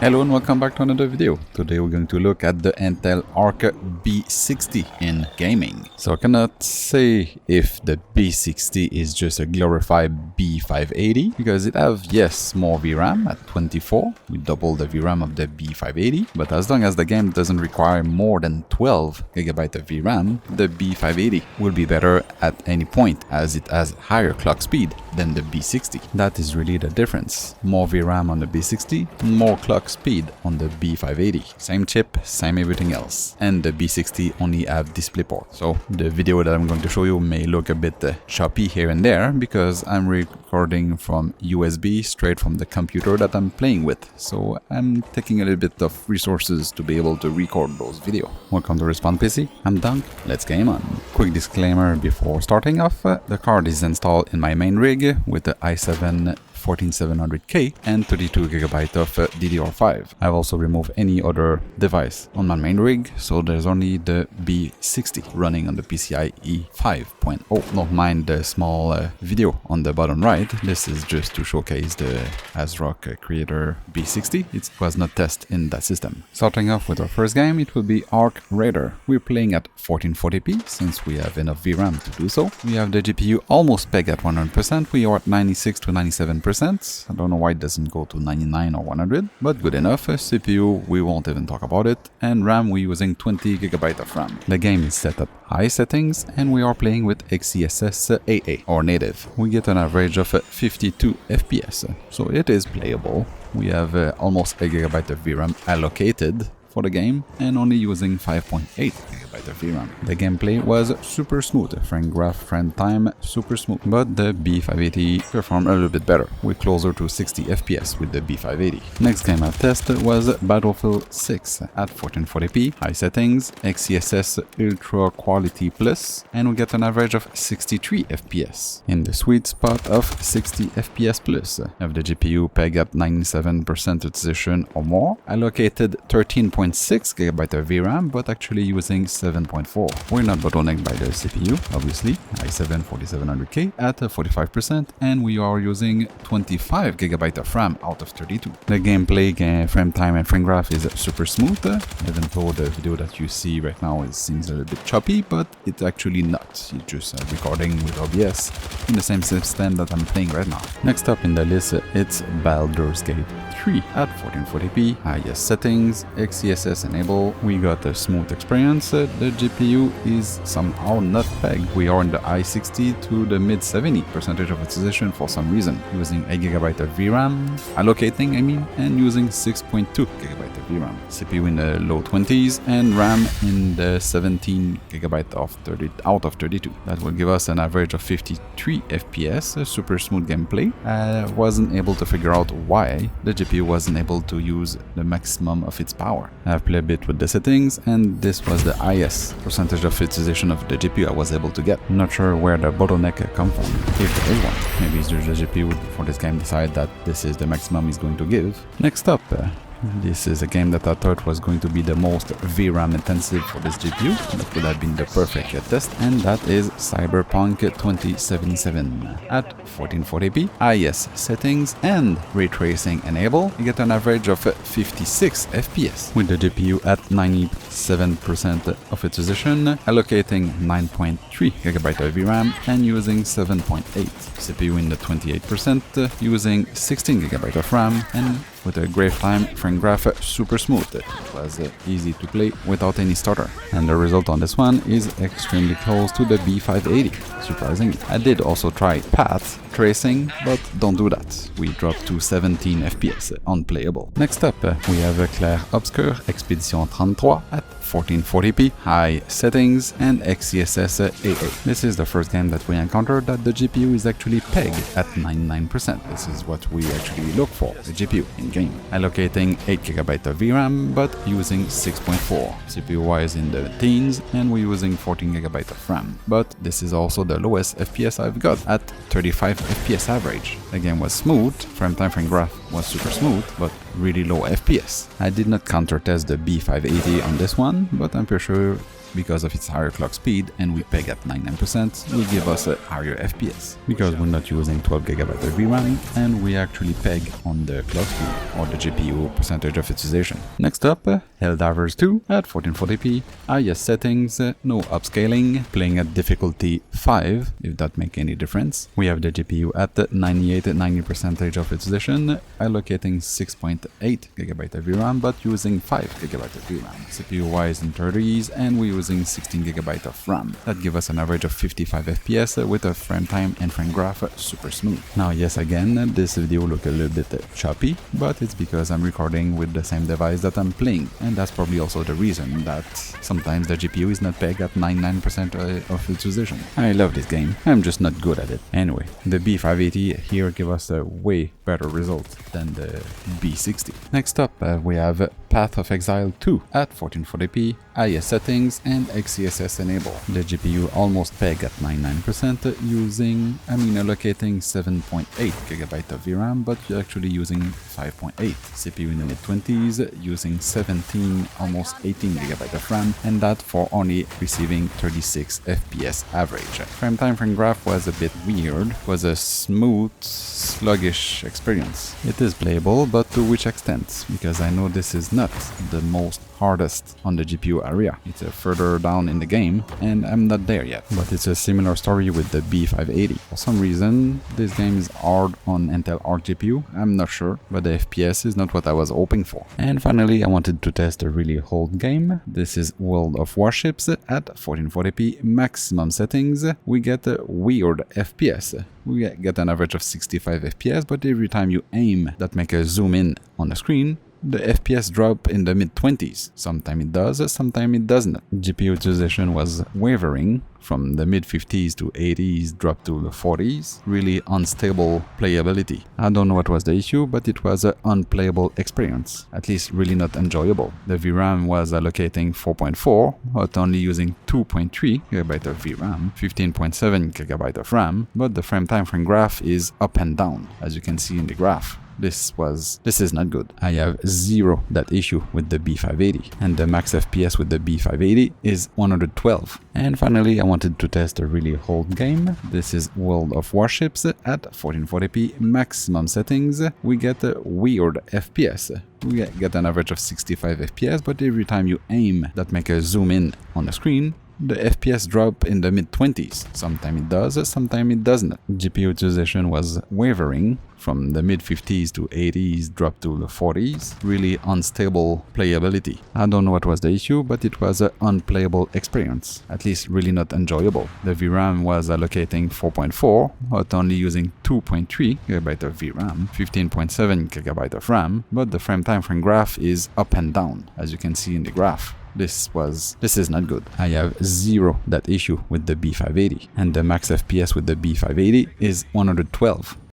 Hello and welcome back to another video. Today we're going to look at the Intel Arc B60 in gaming. So I cannot say if the B60 is just a glorified B580 because it have, yes, more VRAM at 24. We double the VRAM of the B580, but as long as the game doesn't require more than 12 GB of VRAM, the B580 will be better at any point as it has higher clock speed than the B60. That is really the difference. More VRAM on the B60, more clock speed on the B580. Same chip, same everything else. And the B60 only have DisplayPort. So the video that I'm going to show you may look a bit choppy here and there because I'm recording from USB straight from the computer that I'm playing with. So I'm taking a little bit of resources to be able to record those videos. Welcome to Respawn PC. I'm Dunk. Let's game on. Quick disclaimer before starting off. The card is installed in my main rig with the i7 14700K and 32GB of DDR5. I've also removed any other device on my main rig, so there's only the B60 running on the PCIe 5.0. Don't mind the small video on the bottom right. This is just to showcase the Asrock creator B60. It was not tested in that system. Starting off with our first game, it will be Arc Raider. We're playing at 1440p since we have enough VRAM to do so. We have the GPU almost pegged at 100%. We are at 96 to 97%. I don't know why it doesn't go to 99 or 100, but good enough. CPU, we won't even talk about it. And RAM, we're using 20GB of RAM. The game is set at high settings and we are playing with XeSS AA or native. We get an average of 52 FPS, so it is playable. We have almost a gigabyte of VRAM allocated for the game and only using 5.8 GB of VRAM. The gameplay was super smooth, frame graph, frame time, super smooth, but the B580 performed a little bit better. We're closer to 60 FPS with the B580. Next game I tested was Battlefield 6 at 1440p, high settings, XeSS Ultra Quality Plus, and we get an average of 63 FPS, in the sweet spot of 60 FPS plus. Have the GPU pegged at 97% utilization or more, allocated 13.6 GB of VRAM, but actually using 7.4. We're not bottlenecked by the CPU, obviously, i7 4700K at 45%, and we are using 25 GB of RAM out of 32. The gameplay, frame time and frame graph is super smooth, even though the video that you see right now seems a little bit choppy, but it's actually not. It's just recording with OBS in the same system that I'm playing right now. Next up in the list, it's Baldurs Gate 3 at 1440p, highest settings, XeSS enable. We got a smooth experience. The GPU is somehow not pegged. We are in the i60 to the mid 70% of utilization for some reason, using 8 GB of VRAM, allocating and using 6.2 GB of VRAM. CPU in the low 20s and RAM in the 17 GB out of 32. That will give us an average of 53 FPS, super smooth gameplay. I wasn't able to figure out why the GPU wasn't able to use the maximum of its power. I've played a bit with the settings and this was the highest percentage of utilization of the GPU I was able to get. I'm not sure where the bottleneck come from, if there is one. Maybe it's just the GPU for this game decide that this is the maximum it's going to give. Next up, this is a game that I thought was going to be the most VRAM intensive for this GPU. That would have been the perfect test, and that is Cyberpunk 2077. At 1440p, highest settings and ray tracing enable, you get an average of 56 FPS, with the GPU at 97% of utilization, allocating 9.3 GB of VRAM and using 7.8. CPU in the 28%, using 16 GB of RAM, and with a great frame graph super smooth. It was easy to play without any stutter. And the result on this one is extremely close to the B580, surprisingly. I did also try path tracing, but don't do that. We dropped to 17 FPS, unplayable. Next up, we have Clair Obscur Expedition 33 at 1440p, high settings, and XeSS AA. This is the first game that we encountered that the GPU is actually pegged at 99%. This is what we actually look for, the GPU in game. Allocating 8 GB of VRAM, but using 6.4. CPU-wise in the teens, and we're using 14 GB of RAM. But this is also the lowest FPS I've got, at 35 FPS average. The game was smooth, frame time frame graph was super smooth, but really low FPS. I did not counter test the B580 on this one, but I'm pretty sure because of its higher clock speed, and we peg at 99%, will give us a higher FPS, because we're not using 12GB of VRAM, and we actually peg on the clock speed, or the GPU percentage of utilization. Next up, Helldivers 2 at 1440p, highest settings, no upscaling, playing at difficulty 5, if that makes any difference. We have the GPU at 90% of utilization, allocating 6.8GB of VRAM, but using 5GB of VRAM. CPU-wise in 30s, and we're using 16GB of RAM. That gives us an average of 55 FPS with a frame time and frame graph super smooth. Now, yes, again, this video look a little bit choppy, but it's because I'm recording with the same device that I'm playing, and that's probably also the reason that sometimes the GPU is not pegged at 99% of utilization. I love this game, I'm just not good at it. Anyway, the B580 here give us a way better result than the B60. Next up, we have Path of Exile 2 at 1440p, highest settings, and XeSS enable. The GPU almost peg at 99% allocating 7.8GB of VRAM, but you're actually using 5.8. CPU in the mid-20s, using 17, almost 18GB of RAM, and that for only receiving 36 FPS average. Frame time frame graph was a bit weird, was a smooth, sluggish experience. It is playable, but to which extent? Because I know this is not the most hardest on the GPU area. It's further down in the game, and I'm not there yet. But it's a similar story with the B580. For some reason, this game is hard on Intel Arc GPU, I'm not sure, but the FPS is not what I was hoping for. And finally, I wanted to test a really old game. This is World of Warships at 1440p maximum settings. We get a weird FPS. We get an average of 65 FPS, but every time you aim, that make a zoom in on the screen, the FPS drop in the mid-20s. Sometimes it does, sometimes it doesn't. GPU utilization was wavering from the mid-50s to 80s, dropped to the 40s. Really unstable playability. I don't know what was the issue, but it was an unplayable experience. At least really not enjoyable. The VRAM was allocating 4.4, but only using 2.3GB of VRAM, 15.7GB of RAM, but the frame time frame graph is up and down, as you can see in the graph. This is not good. I have zero that issue with the B580, and the max FPS with the B580 is 112. And finally, I wanted to test a really old game. This is World of Warships at 1440p maximum settings. We get a weird FPS. We get an average of 65 FPS, but every time you aim, that make a zoom in on the screen, the FPS drop in the mid-20s. Sometimes it does, sometimes it doesn't. GPU utilization was wavering from the mid-50s to 80s, dropped to the 40s. Really unstable playability. I don't know what was the issue, but it was an unplayable experience. At least really not enjoyable. The VRAM was allocating 4.4, but only using 2.3GB of VRAM, 15.7GB of RAM, but the frame time frame graph is up and down, as you can see in the graph. This is not good. I have zero that issue with the B580, and the max FPS with the B580 is 112.